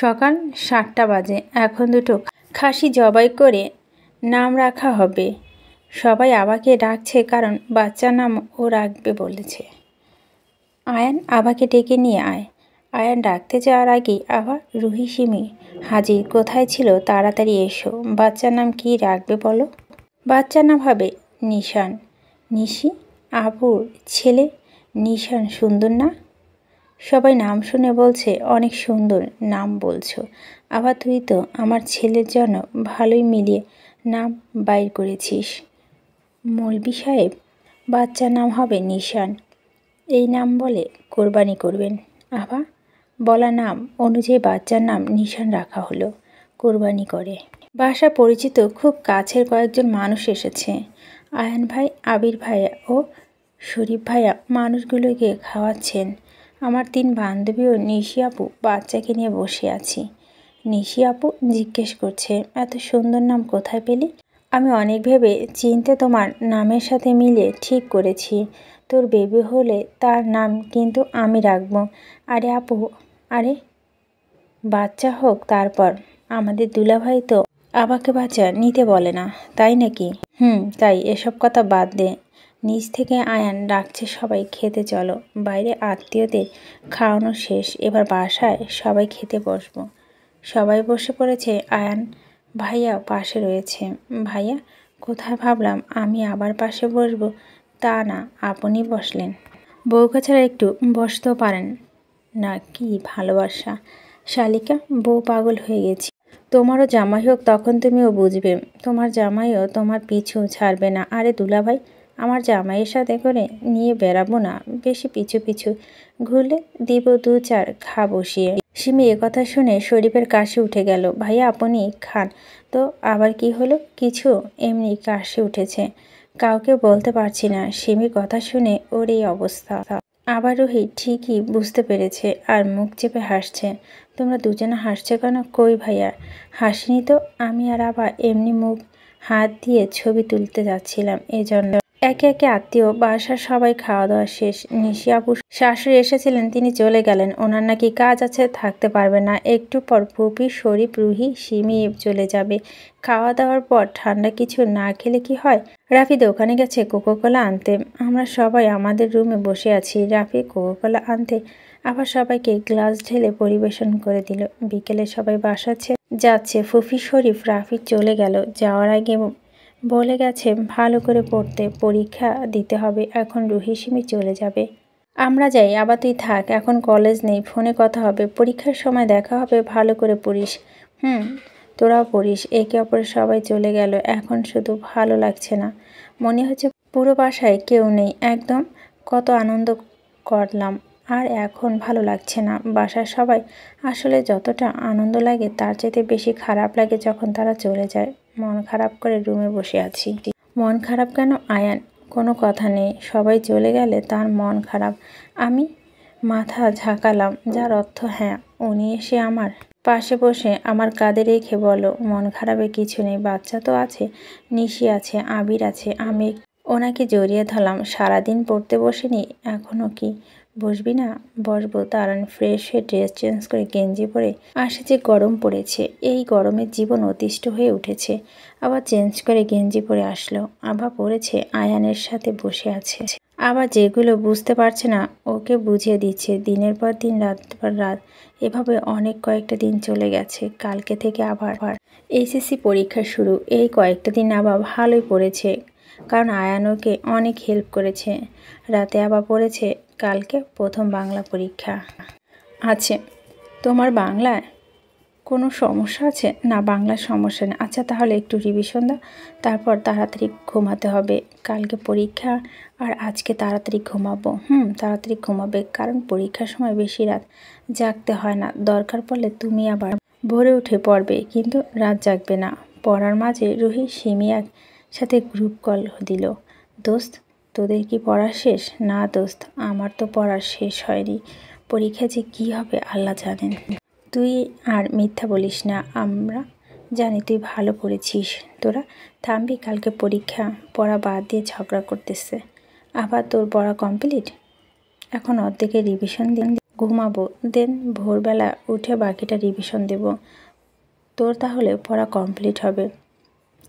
সকাল 7টা বাজে। এখন দুটো খাসি জবাই করে নাম রাখা হবে। সবাই আবাকে ডাকছে কারণ বাচ্চার নাম ও রাখবে বলেছে। আয়ান আবাকে ডেকে নিয়ে আয়। আয়ান ডাকতে যাওয়ার আগেই আবার রুহি সিমি হাজির। কোথায় ছিল? তাড়াতাড়ি এসো। বাচ্চার নাম কি রাখবে বলো? বাচ্চার নাম হবে নিশান। নিশি? আপুর ছেলে নিশান সুন্দর না? সবাই নাম শুনে বলছে অনেক সুন্দর নাম বলছো। আবার তুই তো আমার ছেলের জন্য ভালোই মিলিয়ে নাম বাইর করেছিস। মৌলবি সাহেব, বাচ্চার নাম হবে নিশান। এই নাম বলে কোরবানি করবেন। আবা বলা নাম অনুযায়ী বাচ্চার নাম নিশান রাখা হলো। কোরবানি করে বাসা পরিচিত খুব কাছের কয়েকজন মানুষ এসেছে। আয়ান ভাই, আবির ভাইয়া ও শরীফ ভাইয়া মানুষগুলোকে খাওয়াচ্ছেন। আমার 3 বান্ধবী ও নিশি আপু বাচ্চাকে নিয়ে বসে আছি। নিশি আপু জিজ্ঞেস করছে, এত সুন্দর নাম কোথায় পেলি? আমি অনেক ভেবে চিনতে তোমার নামের সাথে মিলিয়ে ঠিক করেছি। তোর বেবি হলে তার নাম কিন্তু আমি রাখবো। আরে আপু, আরে বাচ্চা হোক তারপর। আমাদের দুলাভাই তো আবাকে বাচ্চা নিতে বলে না, তাই নাকি? তাই। এসব কথা বাদ দে। নিচ থেকে আয়ান ডাকছে, সবাই খেতে চলো। বাইরে আত্মীয়দের খাওয়ানো শেষ, এবার বাসায় সবাই খেতে বসবো। সবাই বসে পড়েছে। আয়ান ভাইয়া পাশে রয়েছে। ভাইয়া কোথায়? ভাবলাম আমি আবার পাশে বসবো। তা না, আপনি বসলেন। বউকে ছাড়া একটু বসতেও পারেন না? কি ভালোবাসা শালিকা, বউ পাগল হয়ে গেছি। তোমারও জামাই হোক তখন তুমিও বুঝবে। তোমার জামাইও তোমার পিছু ছাড়বে না। আরে দুলাভাই, আমার জামাইয়ের সাথে করে নিয়ে বেড়াবো না, বেশি পিছু পিছু ঘুরলে দিব 2-4 ঘা বসিয়ে। সিমি কথা শুনে শরীফের কাশি উঠে গেল। ভাইয়া আপনি খান তো। আবার কি হলো? কিছু, এমনি কাশি উঠেছে, কাউকে বলতে পারছি না। সিমির কথা শুনে ওর এই অবস্থা। আবার রুহি ঠিকই বুঝতে পেরেছে আর মুখ চেপে হাসছে। তোমরা দুজনে হাসছো কেন? কই ভাইয়া হাসিনি তো। আমি আর আবার এমনি মুখ হাত দিয়ে ছবি তুলতে যাচ্ছিলাম, এজন্য। একে একে আত্মীয় বাসার সবাই খাওয়া দাওয়া শেষ। নিশি আপুর শাশুড়ি এসেছিলেন, তিনি চলে গেলেন। ওনার নাকি কাজ আছে, থাকতে পারবে না। একটু পর ফুপি, শরীফ, রুহি, সিমি চলে যাবে। খাওয়া দাওয়ার পর ঠান্ডা কিছু না খেলে কি হয়? রাফি দোকানে গেছে কোকোকোলা আনতে। আমরা সবাই আমাদের রুমে বসে আছি। রাফি কোকোকোলা আনতে আবার সবাইকে গ্লাস ঢেলে পরিবেশন করে দিল। বিকেলে সবাই বাসাচ্ছে যাচ্ছে। ফুফি, শরীফ, রাফি চলে গেল। যাওয়ার আগে বলে গেছে ভালো করে পড়তে, পরীক্ষা দিতে হবে। এখন রুহি সিমি চলে যাবে, আমরা যাই। আবার তুই থাক, এখন কলেজ নেই, ফোনে কথা হবে, পরীক্ষার সময় দেখা হবে। ভালো করে পড়িস। তোরাও পড়িস। একে অপরে সবাই চলে গেল। এখন শুধু ভালো লাগছে না, মনে হচ্ছে পুরো বাসায় কেউ নেই। একদম কত আনন্দ করলাম, আর এখন ভালো লাগছে না। বাসার সবাই আসলে যতটা আনন্দ লাগে তার চাইতে বেশি খারাপ লাগে যখন তারা চলে যায়। মন খারাপ করে রুমে বসে আছি। মন খারাপ কেন? আয়ান কোনো কথা নেই। সবাই চলে গেলে তার মন খারাপ। আমি মাথা ঝাঁকালাম, যার অর্থ হ্যাঁ। উনি এসে আমার পাশে বসে আমার কাঁধে রেখে বলো, মন খারাপে কিছু নেই, বাচ্চা তো আছে, নিশি আছে, আবির আছে। আমি ওনাকে জড়িয়ে ধরলাম। সারাদিন পড়তে বসিনি, এখনও কি বসবি না? বসবো, দাঁড়ান। ফ্রেশ হয়ে ড্রেস চেঞ্জ করে গেঞ্জি পরে আসে যে গরম পড়েছে, এই গরমে জীবন অতিষ্ঠ হয়ে উঠেছে। আবার চেঞ্জ করে গেঞ্জি পরে আসলো। আবার পড়েছে, আয়ানের সাথে বসে আছে। আবার যেগুলো বুঝতে পারছে না ওকে বুঝিয়ে দিচ্ছে। দিনের পর দিন, রাত পর রাত, এভাবে অনেক কয়েকটা দিন চলে গেছে। কালকে থেকে আবার এইচএসসি পরীক্ষা শুরু। এই কয়েকটা দিন আবার ভালোই পড়েছে, কারণ আয়ান ওকে অনেক হেল্প করেছে। রাতে আবার পড়েছে। কালকে প্রথম বাংলা পরীক্ষা আছে। তোমার বাংলায় কোনো সমস্যা আছে? না, বাংলার সমস্যা নেই। আচ্ছা তাহলে একটু রিভিশন দাও, তারপর তাড়াতাড়ি ঘুমাতে হবে। কালকে পরীক্ষা আর আজকে তাড়াতাড়ি ঘুমাবো। তাড়াতাড়ি ঘুমাবে, কারণ পরীক্ষার সময় বেশি রাত জাগতে হয় না। দরকার পড়লে তুমি আবার ভোরে উঠে পড়বে, কিন্তু রাত জাগবে না। পড়ার মাঝে রুহি সিমি একসাথে গ্রুপ কল দিল। দোস্ত, তোদের কি পড়া শেষ? না দোস্ত, আমার তো পড়া শেষ হয়নি। পরীক্ষা যে কী হবে আল্লাহ জানেন। তুই আর মিথ্যা বলিস না, আমরা জানি তুই ভালো পড়েছিস। তোরা থামবি? কালকে পরীক্ষা। পড়া বাদ দিয়ে ঝগড়া করতেছে। আবার তোর পড়া কমপ্লিট? এখন অর্ধেকে রিভিশন দিন। ঘুমাবো, দেন ভোরবেলা উঠে বাকিটা রিভিশন দেব। তোর তাহলে পড়া কমপ্লিট হবে।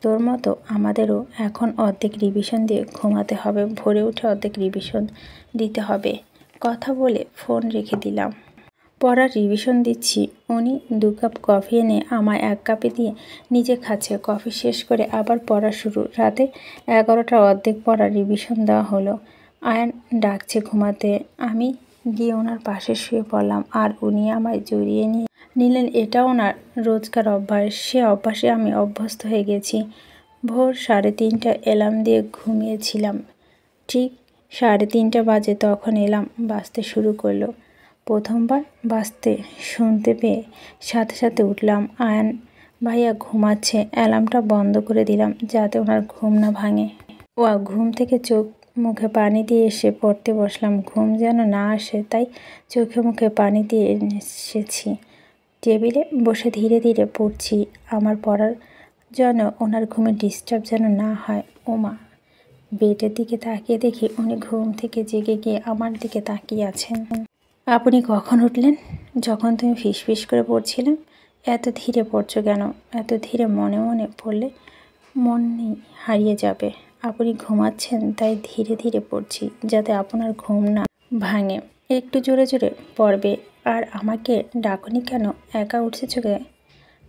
তোর মতো আমাদেরও এখন অর্ধেক রিভিশন দিয়ে ঘুমাতে হবে, ভোরে উঠে অর্ধেক রিভিশন দিতে হবে। কথা বলে ফোন রেখে দিলাম। পড়ার রিভিশন দিচ্ছি, উনি 2 কাপ কফি এনে আমায় 1 কাপে দিয়ে নিজে খাচ্ছে। কফি শেষ করে আবার পড়া শুরু। রাতে 11টার অর্ধেক পড়া রিভিশন দেওয়া হলো। আয়ান ডাকছে ঘুমাতে। আমি গিয়ে ওনার পাশে শুয়ে পড়লাম আর উনি আমায় জড়িয়ে নিলেন। এটা ওনার রোজকার অভ্যাস। সে অভ্যাসে আমি অভ্যস্ত হয়ে গেছি। ভোর 3:30 অ্যালার্ম দিয়ে ঘুমিয়েছিলাম। ঠিক 3:30 বাজে তখন অ্যালার্ম বাজতে শুরু করলো। প্রথমবার বাজতে শুনতে পেয়ে সাথে সাথে উঠলাম। আয়ান ভাইয়া ঘুমাচ্ছে। অ্যালার্মটা বন্ধ করে দিলাম যাতে ওনার ঘুম না ভাঙে। ঘুম থেকে চোখ মুখে পানি দিয়ে এসে পড়তে বসলাম। ঘুম যেন না আসে তাই চোখে মুখে পানি দিয়ে এসেছি। টেবিলে বসে ধীরে ধীরে পড়ছি। আমার পড়ার জন্য ওনার ঘুমে ডিস্টার্ব যেন না হয়। ওমা, বেডের দিকে তাকিয়ে দেখি উনি ঘুম থেকে জেগে গিয়ে আমার দিকে তাকিয়ে আছেন। আপনি কখন উঠলেন? যখন তুমি ফিসফিস করে পড়ছিলাম। এত ধীরে পড়ছো কেন? এত ধীরে মনে মনে পড়লে মনই হারিয়ে যাবে। আপনি ঘুমাচ্ছেন তাই ধীরে ধীরে পড়ছি যাতে আপনার ঘুম না ভাঙে। একটু জোরে জোরে পড়বে। আর আমাকে ডাকুনি কেন? একা উঠেছো কে?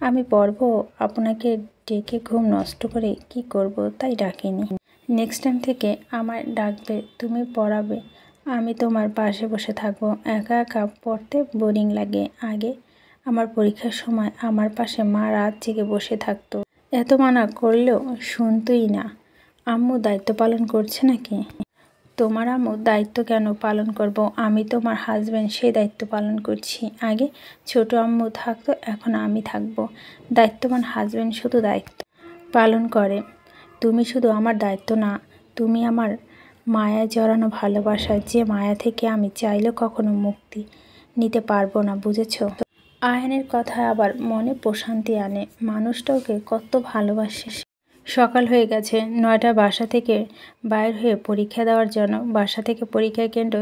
আমি পড়বো, আপনাকে ডেকে ঘুম নষ্ট করে কি করব তাই ডাকিনি। নেক্সট টাইম থেকে আমায় ডাকবে, তুমি পড়াবে, আমি তোমার পাশে বসে থাকবো। একা একা পড়তে বোরিং লাগে। আগে আমার পরীক্ষার সময় আমার পাশে মা রাত জেগে বসে থাকতো। এত মানা করলেও শুনতই না। আম্মু দায়িত্ব পালন করছে নাকি? তোমার আম্মু দায়িত্ব কেন পালন করব? আমি তোমার হাজব্যান্ড, সেই দায়িত্ব পালন করছি। আগে ছোট আম্মু থাকতো, এখন আমি থাকবো। দায়িত্ববান হাজব্যান্ড শুধু দায়িত্ব পালন করে। তুমি শুধু আমার দায়িত্ব না, তুমি আমার মায়ায় জড়ানো ভালোবাসা, যে মায়া থেকে আমি চাইলেও কখনো মুক্তি নিতে পারবো না, বুঝেছ? আয়নের কথা আবার মনে প্রশান্তি আনে। মানুষটা ওকে কত ভালোবাসে। সকাল হয়ে গেছে। 9টা বাসা থেকে বাইর হয়ে পরীক্ষা দেওয়ার জন্য। বাসা থেকে পরীক্ষা কেন্দ্র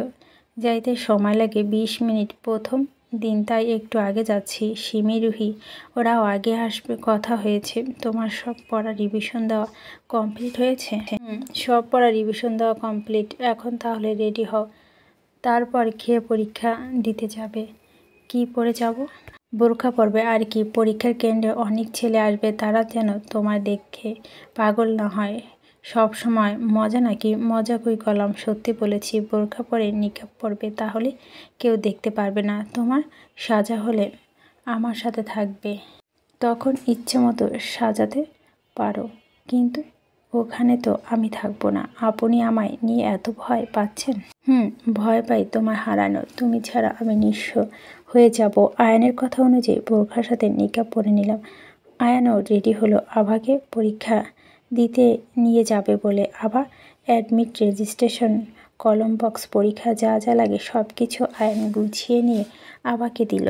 যাইতে সময় লাগে 20 মিনিট। প্রথম দিন তাই একটু আগে যাচ্ছি। সিমি, রুহি ওরাও আগে আসবে, কথা হয়েছে। তোমার সব পড়া রিভিশন দেওয়া কমপ্লিট হয়েছে? সব পড়া রিভিশন দেওয়া কমপ্লিট। এখন তাহলে রেডি হও, তারপর খেয়ে পরীক্ষা দিতে যাবে। কি পরে যাব? বোরখা পরবে আর কি। পরীক্ষার কেন্দ্রে অনেক ছেলে আসবে, তারা যেন তোমার দেখে পাগল না হয়। সব সময় মজা নাকি? মজা কই কলম, সত্যি বলেছি। বোরখা পরে নিকাব পরবে, তাহলে কেউ দেখতে পারবে না। তোমার সাজা হলে আমার সাথে থাকবে, তখন ইচ্ছে মতো সাজাতে পারো, কিন্তু ওখানে তো আমি থাকবো না। আপনি আমায় নিয়ে এত ভয় পাচ্ছেন? ভয় পাই তোমায় হারানো। তুমি ছাড়া আমি নিঃস্ব হয়ে যাব। আয়ানের কথা অনুযায়ী বোরখার সাথে নিকাব পরে নিলাম। আয়ানও রেডি হলো আভাকে পরীক্ষা দিতে নিয়ে যাবে বলে। আভা অ্যাডমিট, রেজিস্ট্রেশন, কলম বক্স, পরীক্ষা যা যা লাগে সব কিছু আয়ান গুছিয়ে নিয়ে আভাকে দিল।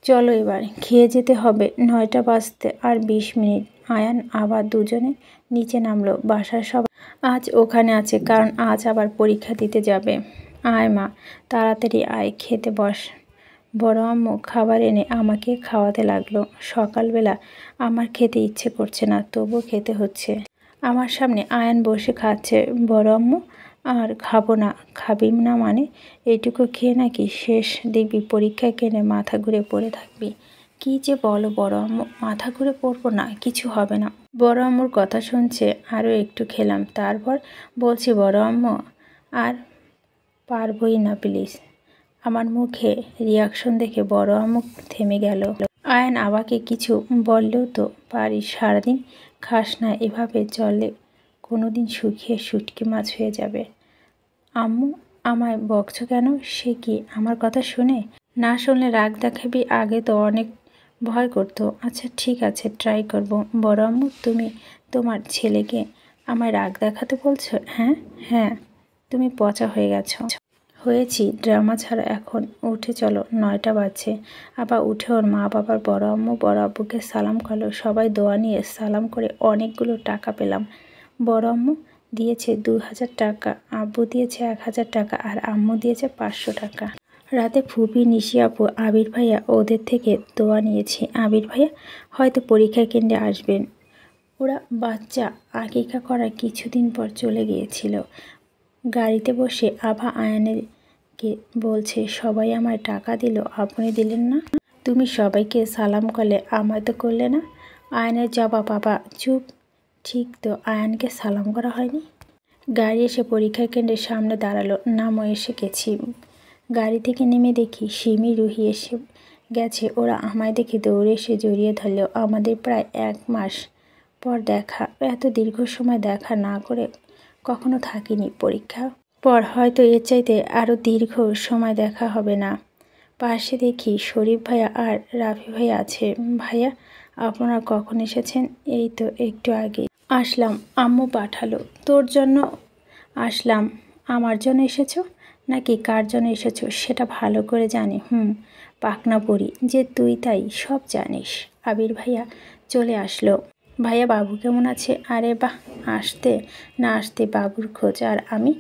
চলো এবার খেয়ে যেতে হবে। 9টা বাজতে আর 20 মিনিট। আয়ান আবার দুজনে নিচে নামলো। বাসার সবাই আজ ওখানে আছে, কারণ আজ আবার পরীক্ষা দিতে যাবে। আয় মা, তাড়াতাড়ি আয়, খেতে বস। বড় আম্মু খাবার এনে আমাকে খাওয়াতে লাগলো। সকালবেলা আমার খেতে ইচ্ছে করছে না, তবু খেতে হচ্ছে। আমার সামনে আয়ান বসে খাচ্ছে। বড় আম্মু, আর খাবো না। খাবি না মানে? এইটুকু খেয়ে নাকি শেষ দেখবি পরীক্ষায় কেনে মাথা ঘুরে পড়ে থাকবি। কি যে বলো বড় আম্মু, মাথা ঘুরে পড়বো না, কিছু হবে না। বড় আম্মুর কথা শুনছে আরও একটু খেলাম, তারপর বলছি বড় আম্মু আর পারবই না প্লিজ। আমার মুখে রিয়াকশন দেখে বড় আম্মু থেমে গেল। আয়ান আবাকে কিছু বললেও তো পারিস, সারাদিন খাস না, এভাবে চলে কোনোদিন শুকিয়ে শুটকি মাছ হয়ে যাবে। আম্মু আমায় বকছো কেন? সে কি আমার কথা শুনে? না শুনলে রাগ দেখাবি? আগে তো অনেক ভয় করতো। আচ্ছা ঠিক আছে, ট্রাই করব। বড় আম্মু, তুমি তোমার ছেলেকে আমায় রাগ দেখাতে বলছো? হ্যাঁ, তুমি পচা হয়ে গেছো। হয়েছি, ড্রামা ছাড়া এখন উঠে চলো, 9টা বাজছে। আবার উঠে ওর মা বাবার বড় আম্মু বড় আব্বুকে সালাম করলো। সবাই দোয়া নিয়ে সালাম করে অনেকগুলো টাকা পেলাম। বড় আম্মু দিয়েছে 2000 টাকা, আব্বু দিয়েছে 1000 টাকা আর আম্মু দিয়েছে 500 টাকা। রাতে ফুপি, নিশি আপু, আবির ভাইয়া ওদের থেকে দোয়া নিয়েছি। আবির ভাইয়া হয়তো পরীক্ষা কেন্দ্রে আসবেন। ওরা বাচ্চা আকিকা করার কিছুদিন পর চলে গিয়েছিল। গাড়িতে বসে আভা আয়ানকে বলছে, সবাই আমায় টাকা দিল, আপনি দিলেন না। তুমি সবাইকে সালাম করলে, আমায় তো করলে না। আয়ানের জবাব, বাবা চুপ। ঠিক তো, আয়ানকে সালাম করা হয়নি। গাড়ি এসে পরীক্ষা কেন্দ্রের সামনে দাঁড়ালো। নামও, এসে গেছি। গাড়ি থেকে নেমে দেখি সিমি, রুহি এসে গেছে। ওরা আমায় দেখে দৌড়ে এসে জড়িয়ে ধরল। আমাদের প্রায় 1 মাস পর দেখা। এত দীর্ঘ সময় দেখা না করে কখনো থাকিনি। পরীক্ষা পর হয়তো এর চাইতে আরও দীর্ঘ সময় দেখা হবে না। পাশে দেখি শরীফ ভাইয়া আর রাফি ভাইয়া আছে। ভাইয়া, আপনারা কখন এসেছেন? এই তো একটু আগে আসলাম, আম্মু পাঠালো। তোর জন্য আসলাম। আমার জন্য এসেছো নাকি কার জন্য এসেছো সেটা ভালো করে জানি। পাকনা পড়ি যে তুই তাই সব জানিস। আবির ভাইয়া চলে আসলো। ভাইয়া, বাবু কেমন আছে? আরে বাহ, আসতে না আসতে বাবুর খোঁজ। আর আমি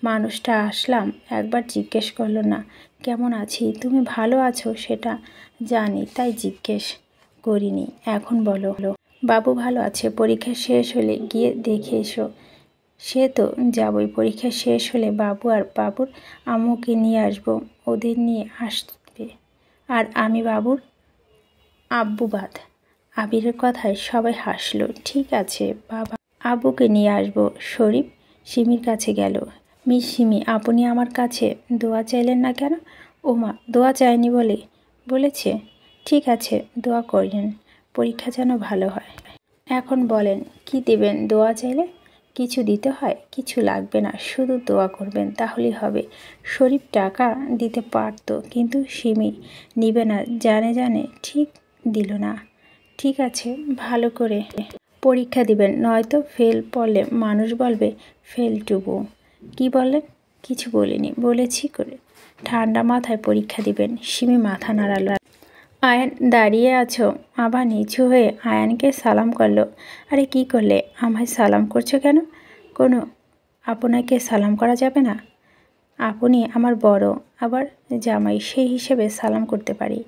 মানুষটা আসলাম, একবার জিজ্ঞেস করলো না কেমন আছি। তুমি ভালো আছো সেটা জানি, তাই জিজ্ঞেস করিনি। এখন বলো। বাবু ভালো আছে। পরীক্ষা শেষ হলে গিয়ে দেখে এসো। সে তো যাবই। পরীক্ষা শেষ হলে বাবু আর বাবুর আম্মুকে নিয়ে আসবো। ওদের নিয়ে আসবে। আর আমি বাবুর আব্বুবাদ। আবিরের কথায় সবাই হাসলো। ঠিক আছে বাবা, আব্বুকে নিয়ে আসবো। শরীফ সিমির কাছে গেল। মিস সিমি, আপনি আমার কাছে দোয়া চাইলেন না কেন? ওমা, দোয়া চাইনি বলেছে? ঠিক আছে, দোয়া করেন পরীক্ষা যেন ভালো হয়। এখন বলেন কি দেবেন? দোয়া চাইলে কিছু দিতে হয়? কিছু লাগবে না, শুধু দোয়া করবেন তাহলেই হবে। শরীফ টাকা দিতে পারত, কিন্তু সিমি নিবে না। জানে ঠিক দিল না। ঠিক আছে, ভালো করে পরীক্ষা দিবেন, নয়তো ফেল পড়লে মানুষ বলবে ফেল টুবু। কি বললেন? কিছু বলিনি, বলেছি করে ঠান্ডা মাথায় পরীক্ষা দিবেন। সিমি মাথা নাড়াল। আয়ান, দাঁড়িয়ে আছো? আবার নিচু হয়ে আয়ানকে সালাম করলো। আরে কি করলে? আমায় সালাম করছো কেন? কোনো আপনাকে সালাম করা যাবে না? আপনি আমার বড়, আবার জামাই, সেই হিসেবে সালাম করতে পারি।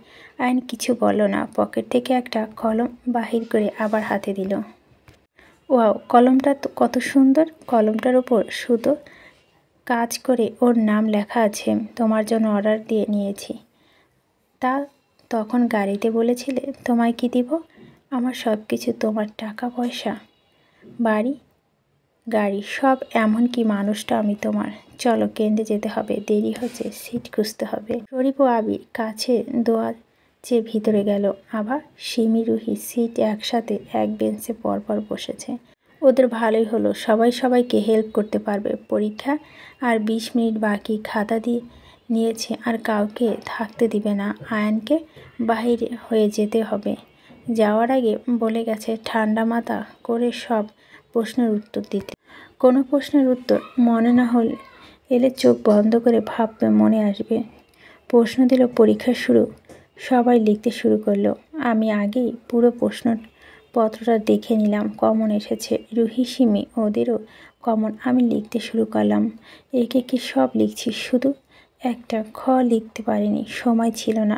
আয়ান কিছু বলল না। পকেট থেকে একটা কলম বাহির করে আবার হাতে দিল। ওয়াও, কলমটা তো কত সুন্দর। কলমটার উপর সুতো কাজ করে ওর নাম লেখা আছে। তোমার জন্য অর্ডার দিয়ে নিয়েছি। তা তখন গাড়িতে বলেছিলে তোমায় কি দিব? আমার সব কিছু, তোমার টাকা পয়সা, বাড়ি গাড়ি সব, এমনকি মানুষটা আমি তোমার। চলো, কেন্দ্রে যেতে হবে, দেরি হচ্ছে, সিট খুঁজতে হবে। শরীফ ও আবির কাছে দোয়া চেয়ে ভিতরে গেল। আবার সিমি, রুহি সিট একসাথে এক বেঞ্চে পরপর বসেছে। ওদের ভালোই হলো, সবাই সবাইকে হেল্প করতে পারবে। পরীক্ষা আর 20 মিনিট বাকি। খাতা দিয়ে নিয়েছে আর কাউকে থাকতে দিবে না। আয়ানকে বাহিরে হয়ে যেতে হবে। যাওয়ার আগে বলে গেছে ঠান্ডা মাথা করে সব প্রশ্নের উত্তর দিতে। কোনো প্রশ্নের উত্তর মনে না হলে এলে চোখ বন্ধ করে ভাববে, মনে আসবে। প্রশ্ন দিল, পরীক্ষা শুরু। সবাই লিখতে শুরু করলো। আমি আগেই পুরো প্রশ্নপত্রটা দেখে নিলাম। কমন এসেছে। রুহি, সিমি ওদেরও কমন। আমি লিখতে শুরু করলাম। একে সব লিখছি, শুধু একটা খ লিখতে পারিনি, সময় ছিল না।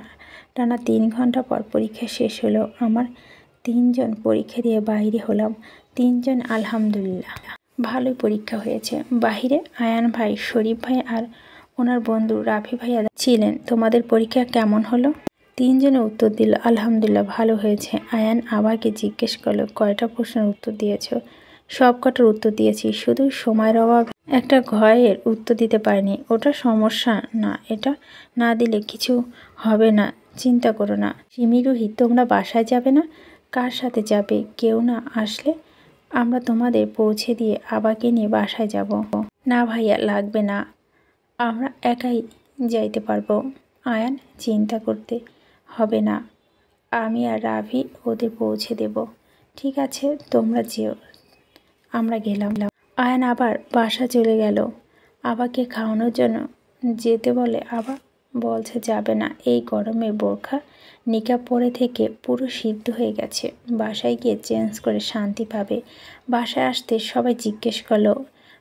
টানা 3 ঘন্টা পর পরীক্ষা শেষ হলো। আমার 3 জন পরীক্ষা দিয়ে বাইরে হলাম। 3 জন আলহামদুলিল্লাহ ভালোই পরীক্ষা হয়েছে। বাহিরে আয়ান ভাই, শরীফ ভাই আর ওনার বন্ধু রাফি ভাইয়া ছিলেন। তোমাদের পরীক্ষা কেমন হলো? 3 জনে উত্তর দিল, আলহামদুলিল্লাহ ভালো হয়েছে। আয়ান আবাকে জিজ্ঞেস করলো, কয়টা প্রশ্নের উত্তর দিয়েছ? সব কটার উত্তর দিয়েছি, শুধু সময়ের অভাব একটা ঘয়ের উত্তর দিতে পারিনি। ওটা সমস্যা না, এটা না দিলে কিছু হবে না, চিন্তা করো না। সিমি, রুহি তোমরা বাসায় যাবে না? কার সাথে যাবে? কেউ না আসলে আমরা তোমাদের পৌঁছে দিয়ে আবাকে নিয়ে বাসায় যাব। না ভাইয়া, লাগবে না, আমরা একাই যাইতে পারবো। আয়ান, চিন্তা করতে হবে না, আমি আর রাভি ওদের পৌঁছে দেব। ঠিক আছে, তোমরা যেও, আমরা গেলাম। আয়ান আবার বাসা চলে গেল। আবাকে খাওয়ানোর জন্য যেতে বলে আবা বলছে যাবে না, এই গরমে বোরখা নিকাব পরে থেকে পুরো সিদ্ধ হয়ে গেছে। বাসায় গিয়ে চেঞ্জ করে শান্তি পাবে। বাসায় আসতে সবাই জিজ্ঞেস করলো,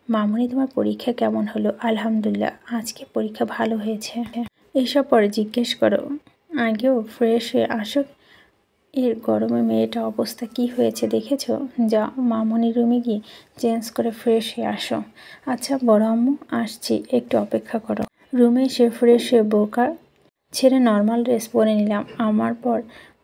মামুনি তোমার পরীক্ষা কেমন হলো? আলহামদুলিল্লাহ, আজকে পরীক্ষা ভালো হয়েছে। এইসব পরে জিজ্ঞেস করো, আগেও ফ্রেশ হয়ে আসো। এর গরমে মেয়েটা অবস্থা কি হয়েছে দেখেছো? যাও মামনির রুমে গিয়ে চেঞ্জ করে ফ্রেশ হয়ে আসো। আচ্ছা বড় আম্মু, আসছি, একটু অপেক্ষা করো। রুমে এসে ফ্রেশ হয়ে বোরকা ছেড়ে নর্মাল ড্রেস পরে নিলাম। আমার পর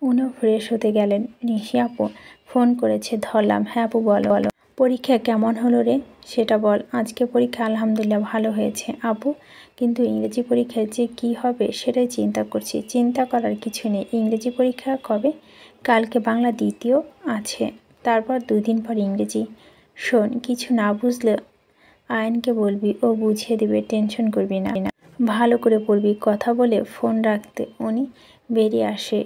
উনিও ফ্রেশ হতে গেলেন। নিশি আপু ফোন করেছে, ধরলাম। হ্যাঁ আপু বলো। পরীক্ষা কেমন হলো রে সেটা বল। আজকে পরীক্ষা আলহামদুলিল্লাহ ভালো হয়েছে আপু, কিন্তু ইংরেজি পরীক্ষায় যে কি হবে সেটাই চিন্তা করছি। চিন্তা করার কিছু নেই। ইংরেজি পরীক্ষা কবে? কালকে বাংলা দ্বিতীয় আছে, তারপর 2 দিন পর ইংরেজি। শোন, কিছু না বুঝলে আয়নকে বলবি, ও বুঝিয়ে দেবে, টেনশন করবি না। ভালো করে পড়বি। কথা বলে ফোন রাখতে উনি বেরিয়ে আসে।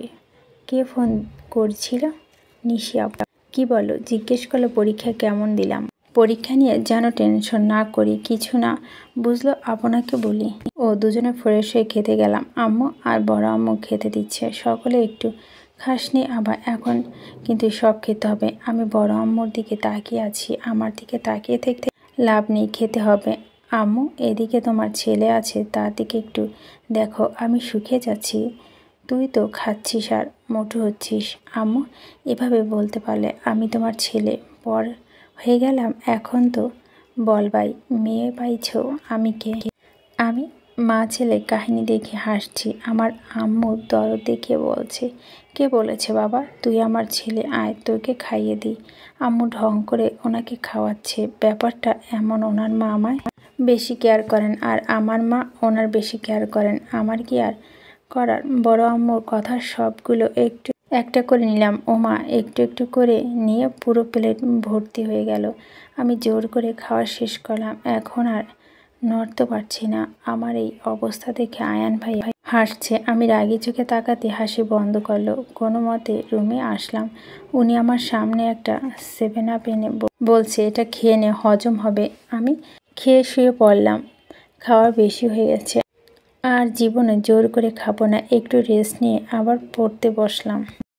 কে ফোন করছিল? নিশি আপা। কি বলো? জিজ্ঞেস করলো পরীক্ষা কেমন দিলাম। পরীক্ষা নিয়ে যেন টেনশন না করি, কিছু না বুঝলো আপনাকে বলি। ও দুজনে ফ্রেশ হয়ে খেতে গেলাম। আম্মু আর বড় আম্মু খেতে দিচ্ছে। সকলে একটু খাসনি আবার, এখন কিন্তু সব খেতে হবে। আমি বড় আম্মুর দিকে তাকিয়ে আছি। আমার দিকে তাকিয়ে থেকে লাভ নেই, খেতে হবে। আম্মু, এদিকে তোমার ছেলে আছে, তার দিকে একটু দেখো। আমি শুকিয়ে যাচ্ছি, তুই তো খাচ্ছিস আর মোটু হচ্ছিস। আম্মু, এভাবে বলতে পারলে আমি তোমার ছেলে পর হয়ে গেলাম? এখন তো বল ভাই, মেয়ে পাইছ? আমি কে? আমি মা ছেলে কাহিনী দেখে হাসছি। আমার আম্মু দরদ দেখিয়ে বলছে, কে বলেছে বাবা তুই আমার ছেলে? আয় তোকে খাইয়ে দিই। আম্মু ঢং করে ওনাকে খাওয়াচ্ছে। ব্যাপারটা এমন, ওনার মা আমায় বেশি কেয়ার করেন আর আমার মা ওনার বেশি কেয়ার করেন। আমার কি আর করার? বড় আম্মুর কথা সবগুলো একটু একটা করে নিলাম। ওমা, একটু একটু করে নিয়ে পুরো প্লেট ভর্তি হয়ে গেল। আমি জোর করে খাওয়া শেষ করলাম। এখন আর নড়তে পারছি না। আমার এই অবস্থা দেখে আয়ান ভাই হাসছে। আমি রাগি চোখে তাকাতে হাসি বন্ধ করলো। কোনো মতে রুমে আসলাম। উনি আমার সামনে একটা 7 আপ এনে বলছে, এটা খেয়ে নে, হজম হবে। আমি খেয়ে শুয়ে পড়লাম। খাওয়ার বেশি হয়ে গেছে, আর জীবনে জোর করে খাবো না। একটু রেস্ট নিয়ে আবার পড়তে বসলাম।